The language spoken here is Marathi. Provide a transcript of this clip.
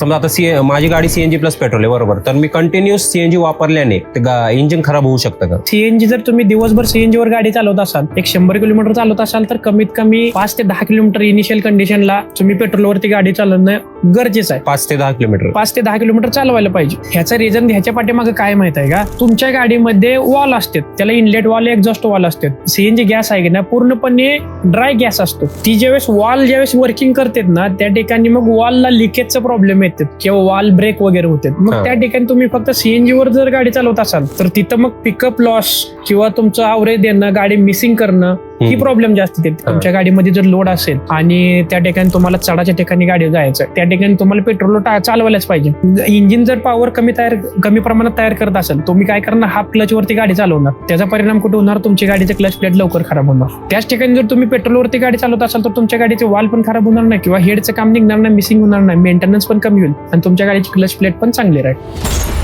समजा आता माझी गाडी सीएनजी प्लस पेट्रोल आहे बरोबर, तर मी कंटिन्युअस सीएनजी वापरल्याने इंजिन खराब होऊ शकतं का? सीएनजी जर तुम्ही दिवसभर सीएनजी वर गाडी चालवत असाल, 100 किलोमीटर चालवत असाल, तर कमीत कमी 5 ते 10 किलोमीटर इनिशियल कंडिशनला तुम्ही पेट्रोलवरती गाडी चालवणं गरजेचं आहे. 5 ते 10 किलोमीटर 5 ते 10 किलोमीटर चालवायला पाहिजे. ह्याचा रिझन ह्याच्या पाठीमागे काय माहित आहे का? तुमच्या गाडीमध्ये वॉल असते, त्याला इनलेट वॉल, एक्झॉस्ट वॉल असते. सीएनजी गॅस आहे की ना पूर्णपणे ड्राय गॅस असतो. ती ज्यावेळेस वर्किंग करते ना, त्या ठिकाणी मग वॉलला लिकेजचा प्रॉब्लेम येते किंवा वॉल ब्रेक वगैरे होते. मग त्या ठिकाणी तुम्ही फक्त सीएनजी वर जर गाडी चालवत असाल तर तिथं मग पिकअप लॉस किंवा तुमचं आवरेज देणं, गाडी मिसिंग करणं ही प्रॉब्लेम जास्त येते. तुमच्या गाडीमध्ये जर लोड असेल आणि त्या ठिकाणी तुम्हाला चढाच्या ठिकाणी गाडी जायचं, त्या ठिकाणी तुम्हाला पेट्रोल चालवायलाच पाहिजे. इंजिन जर पॉवर कमी प्रमाणात तयार करत असेल, तुम्ही काय करणार, हाफ क्लच वरती गाडी चालवणार. त्याचा परिणाम कुठे होणार? तुमची गाडीचे क्लच प्लेट लवकर खराब होणार. त्याच ठिकाणी जर तुम्ही पेट्रोलवरती गाडी चालवत असाल तर तुमच्या गाडीचे वॉल पण खराब होणार नाही किंवा हेडचं काम निघणार नाही, मिसिंग होणार नाही, मेंटेनन्स पण कमी होईल आणि तुमच्या गाडीची क्लच प्लेट पण चांगली राहील.